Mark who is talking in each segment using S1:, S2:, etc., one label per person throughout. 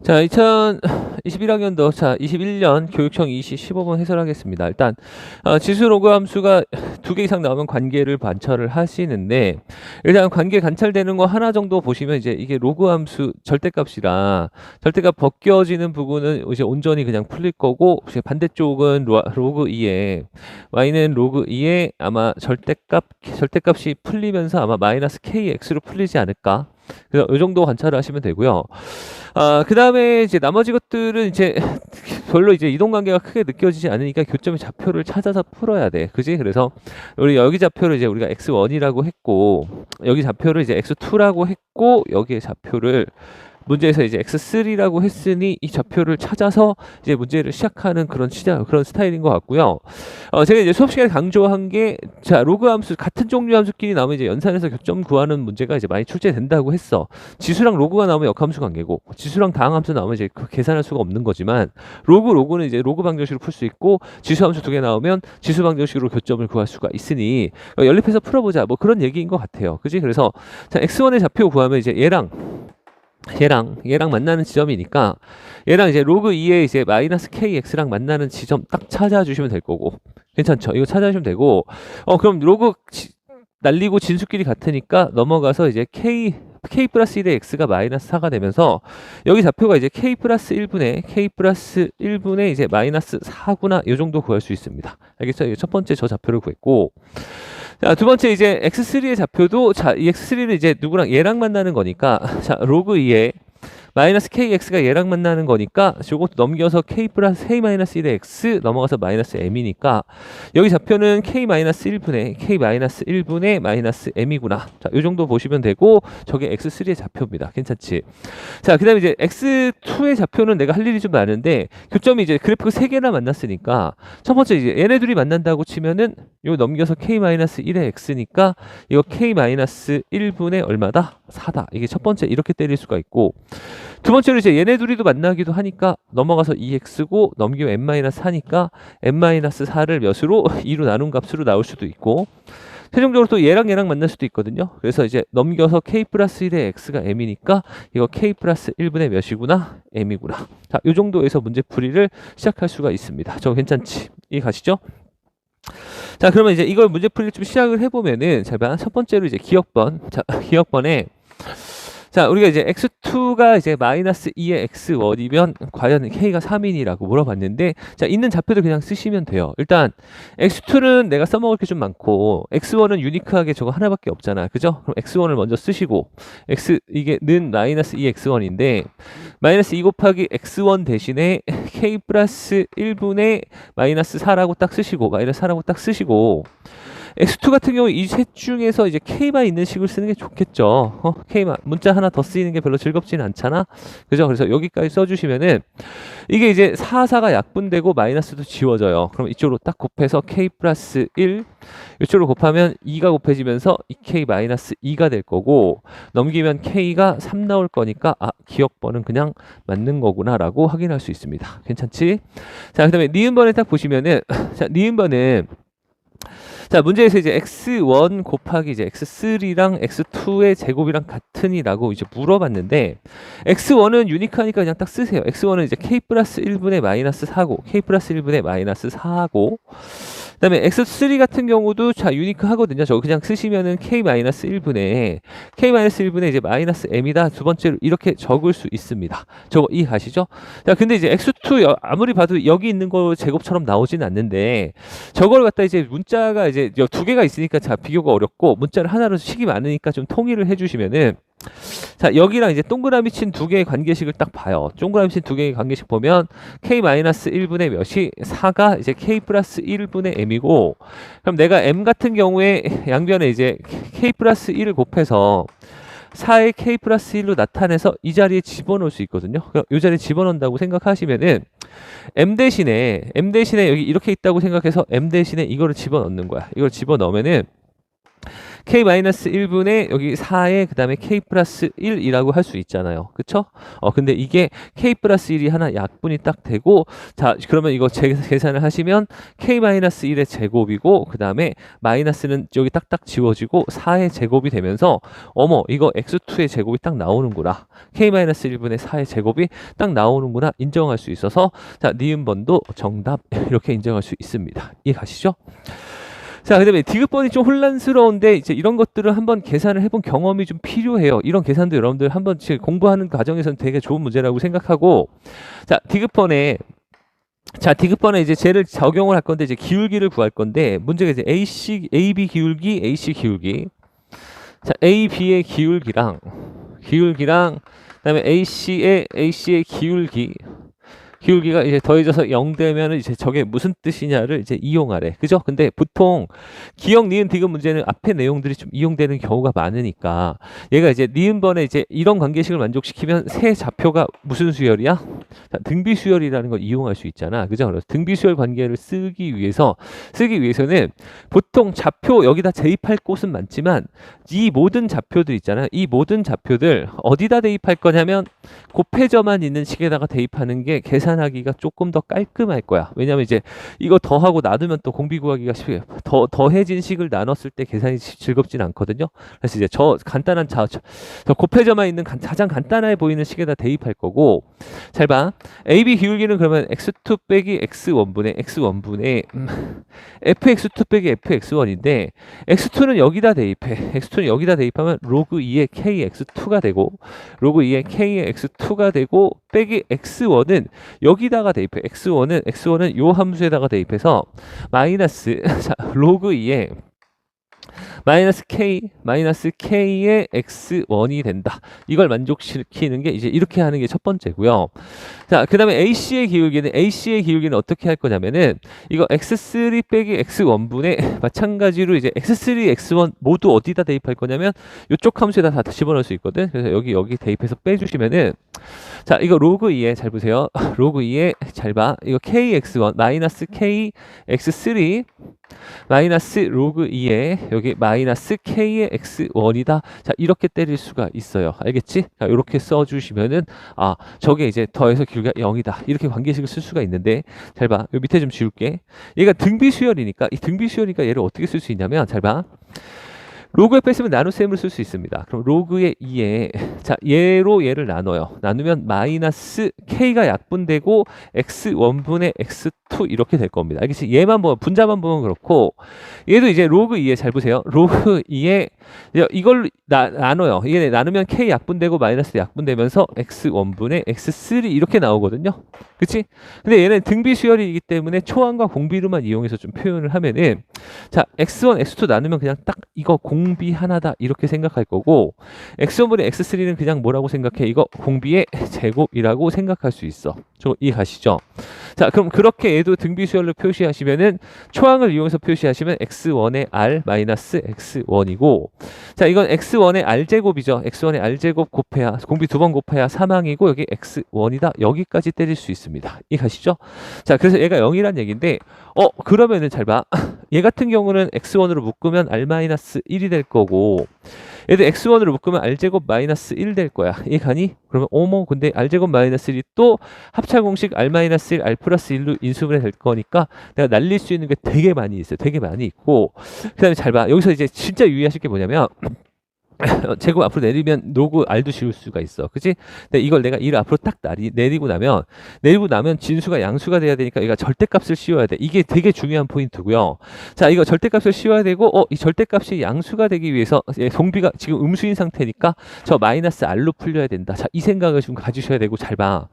S1: 자, 2021학년도, 자, 21년 교육청 2시 15분 해설하겠습니다. 일단, 지수 로그 함수가 2개 이상 나오면 관계를 관찰을 하시는데, 일단 관계 관찰되는 거 하나 정도 보시면 이제 이게 로그 함수 절대값이라, 절대값 벗겨지는 부분은 이제 온전히 그냥 풀릴 거고, 이제 반대쪽은 로그 2에, y는 로그 2에 아마 절대값이 풀리면서 아마 마이너스 kx로 풀리지 않을까. 그래서 이 정도 관찰을 하시면 되고요. 그 다음에 이제 나머지 것들은 이제 별로 이제 이동관계가 크게 느껴지지 않으니까 교점의 좌표를 찾아서 풀어야 돼. 그지? 그래서 우리 여기 좌표를 이제 우리가 x1이라고 했고, 여기 좌표를 이제 x2라고 했고, 여기에 좌표를 문제에서 이제 x3라고 했으니 이 좌표를 찾아서 이제 문제를 시작하는 그런 스타일인 것 같고요. 제가 이제 수업 시간에 강조한 게, 자, 로그 함수, 같은 종류 함수끼리 나오면 이제 연산해서 교점 구하는 문제가 이제 많이 출제된다고 했어. 지수랑 로그가 나오면 역함수 관계고, 지수랑 다항함수 나오면 이제 계산할 수가 없는 거지만, 로그는 이제 로그 방정식으로 풀 수 있고, 지수 함수 2개 나오면 지수 방정식으로 교점을 구할 수가 있으니, 연립해서 풀어보자. 뭐 그런 얘기인 것 같아요. 그지? 그래서, 자, x1의 좌표 구하면 이제 얘랑 만나는 지점이니까 얘랑 이제 로그 2에 이제 마이너스 kx랑 만나는 지점 딱 찾아주시면 될 거고, 괜찮죠? 이거 찾아주시면 되고, 그럼 로그 날리고 진수끼리 같으니까 넘어가서 이제 k 플러스 1의 x가 마이너스 4가 되면서 여기 좌표가 이제 k 플러스 1분의 이제 마이너스 4구나, 이 정도 구할 수 있습니다. 알겠죠? 첫 번째 저 좌표를 구했고, 자, 두 번째 이제 x3의 좌표도, 자, 이 x3는 이제 누구랑 얘랑 만나는 거니까, 자, 로그 2에 마이너스 kx가 얘랑 만나는 거니까 요것도 넘겨서 k 플러스 k 마이너스 1의 x 넘어가서 마이너스 m이니까 여기 좌표는 k 마이너스 1분의 마이너스 m이구나. 자, 요 정도 보시면 되고, 저게 x3의 좌표입니다. 괜찮지? 자, 그 다음에 이제 x2의 좌표는 내가 할 일이 좀 많은데, 교점이 이제 그래프 3개나 만났으니까 첫 번째 이제 얘네 둘이 만난다고 치면은 요 넘겨서 k 마이너스 1의 x니까 이거 k 마이너스 1분의 얼마다? 4다. 이게 첫 번째 이렇게 때릴 수가 있고, 두 번째로 이제 얘네 둘이도 만나기도 하니까 넘어가서 2x고 넘기면 n-4니까 n-4를 몇으로? 2로 나눈 값으로 나올 수도 있고, 최종적으로 또 얘랑 만날 수도 있거든요. 그래서 이제 넘겨서 k 플러스 1의 x가 m이니까 이거 k 플러스 1분의 몇이구나? m이구나. 자, 이 정도에서 문제 풀이를 시작할 수가 있습니다. 저거 괜찮지? 이해 가시죠? 자, 그러면 이제 이걸 문제 풀이를 좀 시작을 해보면은, 자, 첫 번째로 이제 기억번. 자, 기억번에, 자, 우리가 이제 x2가 이제 마이너스 2의 x1이면 과연 k가 3이라고 물어봤는데, 자, 있는 좌표들 그냥 쓰시면 돼요. 일단 x2는 내가 써먹을 게 좀 많고, x1은 유니크하게 저거 하나밖에 없잖아. 그죠? 그럼 x1을 먼저 쓰시고, 이게 는 마이너스 2x1인데, 마이너스 2 곱하기 x1 대신에 k 플러스 1분의 마이너스 4라고 딱 쓰시고, 마이너스 4라고 딱 쓰시고, x2 같은 경우 이 셋 중에서 이제 k만 있는 식을 쓰는 게 좋겠죠. k만 문자 하나 더 쓰이는 게 별로 즐겁지는 않잖아. 그죠? 그래서 여기까지 써주시면은 이게 이제 4가 약분되고 마이너스도 지워져요. 그럼 이쪽으로 딱 곱해서 k 플러스 1, 이쪽으로 곱하면 2가 곱해지면서 2k 마이너스 2가 될 거고, 넘기면 k가 3 나올 거니까, 기억번은 그냥 맞는 거구나라고 확인할 수 있습니다. 괜찮지? 자, 그 다음에 니은번에 딱 보시면은, 자, 니은번은, 자, 문제에서 이제 x1 곱하기 이제 x3랑 x2의 제곱이랑 같으니라고 이제 물어봤는데, x1은 유니크하니까 그냥 딱 쓰세요. x1은 이제 k 플러스 1분의 마이너스 4고, k 플러스 1분의 마이너스 4고, 그 다음에 x3 같은 경우도 자, 유니크 하거든요. 저거 그냥 쓰시면은 k-1분의 이제 마이너스 m이다. 두 번째로 이렇게 적을 수 있습니다. 저거 이해가시죠? 자, 근데 이제 x2 아무리 봐도 여기 있는 거 제곱처럼 나오진 않는데, 저걸 갖다 이제 문자가 이제 2개가 있으니까 자, 비교가 어렵고, 문자를 하나로 식이 많으니까 좀 통일을 해주시면은, 자, 여기랑 이제 동그라미 친 2개의 관계식을 딱 봐요. 동그라미 친 2개의 관계식 보면 k-1분의 몇이 4가 이제 k 플러스 1분의 m이고, 그럼 내가 m 같은 경우에 양변에 이제 k 플러스 1을 곱해서 4의 k 플러스 1로 나타내서 이 자리에 집어넣을 수 있거든요. 그럼 이 자리에 집어넣는다고 생각하시면은 m 대신에 여기 이렇게 있다고 생각해서 m 대신에 이거를 집어넣는 거야. 이걸 집어넣으면은 k-1분의 여기 4에 그 다음에 k 플러스 1이라고 할 수 있잖아요. 그쵸? 근데 이게 k 플러스 1이 하나 약분이 딱 되고, 자, 그러면 이거 계산을 하시면 k-1의 제곱이고, 그 다음에 마이너스는 여기 딱딱 지워지고 4의 제곱이 되면서, 어머, 이거 x2의 제곱이 딱 나오는구나. k-1분의 4의 제곱이 딱 나오는구나. 인정할 수 있어서, 자, 니은번도 정답 이렇게 인정할 수 있습니다. 이해 가시죠? 자, 그다음에 디귿번이 좀 혼란스러운데 이제 이런 것들을 한번 계산을 해본 경험이 좀 필요해요. 이런 계산도 여러분들 한번 공부하는 과정에서는 되게 좋은 문제라고 생각하고, 자, 디귿번에 이제 쟤를 적용을 할 건데 이제 기울기를 구할 건데 문제가 이제 AB 기울기, AC 기울기. 자, AB의 기울기랑 그다음에 AC의 기울기가 이제 더해져서 0 되면 이제 저게 무슨 뜻이냐를 이제 이용하래. 그죠? 근데 보통 기억, 니은, 디귿 문제는 앞에 내용들이 좀 이용되는 경우가 많으니까 얘가 이제 니은번에 이제 이런 관계식을 만족시키면 새 좌표가 무슨 수열이야? 자, 등비 수열이라는 걸 이용할 수 있잖아. 그죠? 그래서 등비 수열 관계를 쓰기 위해서는 보통 좌표 여기다 대입할 곳은 많지만 이 모든 좌표들 있잖아요. 이 모든 좌표들 어디다 대입할 거냐면 곱해져만 있는 식에다가 대입하는 게 계산하기가 조금 더 깔끔할 거야. 왜냐면 이제 이거 더하고 놔두면 또 공비 구하기가 쉽게 더해진 식을 나눴을 때 계산이 즐겁진 않거든요. 그래서 이제 저 간단한 저 곱해져만 있는 가장 간단해 보이는 식에다 대입할 거고, 잘 봐. AB 기울기는 그러면 x2 빼기 x1분의 fx2 빼기 fx1인데 x2는 여기다 대입해. x2는 여기다 대입하면 로그 2의 kx2가 되고, 로그 2의 kx2가 되고, 빼기 x1은 여기다가 대입해. x1은 요 함수에다가 대입해서 마이너스 자, 로그 2의 마이너스 k의 x1이 된다. 이걸 만족시키는 게 이제 이렇게 하는 게 첫 번째고요. 자, 그 다음에 AC의 기울기는 어떻게 할 거냐면은 이거 x3 빼기 x1분의 마찬가지로 이제 x3, x1 모두 어디다 대입할 거냐면 이쪽 함수에다 다 집어넣을 수 있거든. 그래서 여기 대입해서 빼주시면은, 자, 이거 로그 2에 잘 보세요. 로그 2에 잘 봐. 이거 kx1 마이너스 kx3 마이너스 로그 2에 여기 마이너스 k의 x1이다. 자, 이렇게 때릴 수가 있어요. 알겠지? 자, 이렇게 써주시면은 저게 이제 더해서 기울기가 0이다. 이렇게 관계식을 쓸 수가 있는데, 잘 봐. 요 밑에 좀 지울게. 얘가 등비수열이니까 얘를 어떻게 쓸 수 있냐면, 잘 봐. 로그에 뺐으면 나눗셈을 쓸 수 있습니다. 그럼 로그의 2에 자, 얘를 나눠요. 나누면 마이너스 k가 약분되고 x1분의 x2 이렇게 될 겁니다. 알겠지? 얘만 보면, 분자만 보면 그렇고, 얘도 이제 로그 2에 잘 보세요. 로그 2에 이걸 나눠요. 이게 나누면 k 약분되고 마이너스 약분되면서 x1분의 x3 이렇게 나오거든요. 그치? 근데 얘는 등비 수열이기 때문에 초항과 공비로만 이용해서 좀 표현을 하면은, 자, x1, x2 나누면 그냥 딱 이거 공비 하나다 이렇게 생각할 거고, x1분의 x3는 그냥 뭐라고 생각해? 이거 공비의 제곱이라고 생각할 수 있어. 저 이해가시죠? 자, 그럼 그렇게 얘도 등비수열로 표시하시면은 초항을 이용해서 표시하시면 x1의 r 마이너스 x1이고, 자, 이건 x1의 r제곱이죠. x1의 r제곱 곱해야, 공비 두 번 곱해야 3항이고 여기 x1이다. 여기까지 때릴 수 있습니다. 이해가시죠? 자, 그래서 얘가 0이란 얘기인데, 그러면은 잘 봐. 얘 같은 경우는 x1으로 묶으면 r-1이 될 거고, 얘도 x1으로 묶으면 r제곱 마이너스 1 될 거야. 이해가니? 그러면 근데 r제곱 마이너스 1이 또 합차 공식 r-1, r 플러스 1로 인수분해 될 거니까 내가 날릴 수 있는 게 되게 많이 있어요. 되게 많이 있고, 그 다음에 잘 봐. 여기서 이제 진짜 유의하실 게 뭐냐면, 제곱 앞으로 내리면 로그 r도 지울 수가 있어. 그치? 근데 이걸 내가 1을 앞으로 딱 내리고 나면 진수가 양수가 돼야 되니까 얘가 절대값을 씌워야 돼. 이게 되게 중요한 포인트고요. 자, 이거 절대값을 씌워야 되고, 이 절대값이 양수가 되기 위해서 공비가 지금 음수인 상태니까 저 마이너스 r로 풀려야 된다. 자, 이 생각을 좀 가지셔야 되고, 잘 봐.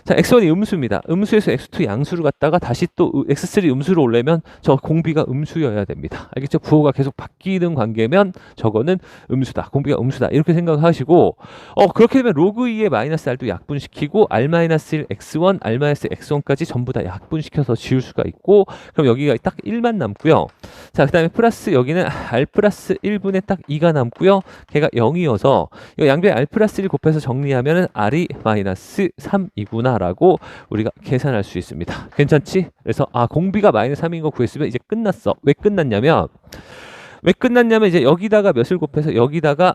S1: 자, x1이 음수입니다. 음수에서 x2 양수를 갖다가 다시 또 x3 음수로 올려면 저 공비가 음수여야 됩니다. 알겠죠? 부호가 계속 바뀌는 관계면 저거는 음수다. 공비가 음수다. 이렇게 생각하시고, 그렇게 되면 로그 2의 마이너스 r도 약분시키고 r-1 x1, r-1 x1까지 전부 다 약분시켜서 지울 수가 있고, 그럼 여기가 딱 1만 남고요. 자, 그 다음에 플러스 여기는 r 플러스 1분의 딱 2가 남고요. 걔가 0이어서 이거 양변에 r 플러스 1 곱해서 정리하면은 r이 마이너스 3이구나 라고 우리가 계산할 수 있습니다. 괜찮지? 그래서 공비가 마이너스 3인 거 구했으면 이제 끝났어. 왜 끝났냐면, 왜 끝났냐면 이제 여기다가 몇을 곱해서 여기다가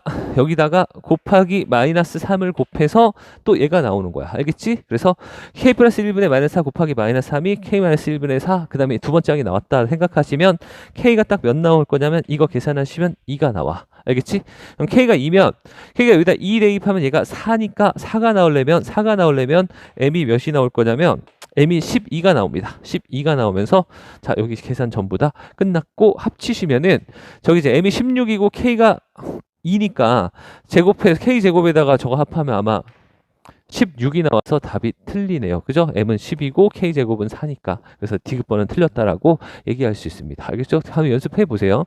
S1: 곱하기 마이너스 3을 곱해서 또 얘가 나오는 거야. 알겠지? 그래서 k 플러스 1분의 마이너스 4 곱하기 마이너스 3이 k 마이너스 1분의 4, 그 다음에 두 번째 항이 나왔다 생각하시면 k가 딱 몇 나올 거냐면 이거 계산하시면 2가 나와. 알겠지? 그럼 k가 2면 k가 여기다 2 대입하면 얘가 4니까 4가 나오려면 m이 몇이 나올 거냐면 m이 12가 나옵니다. 12가 나오면서 자 여기 계산 전부 다 끝났고 합치시면은 저기 이제 m이 16이고 k가 2니까 제곱해서 k 제곱에다가 저거 합하면 아마 16이 나와서 답이 틀리네요. 그죠? m은 10이고 k 제곱은 4니까. 그래서 디귿번은 틀렸다라고 얘기할 수 있습니다. 알겠죠? 한번 연습해 보세요.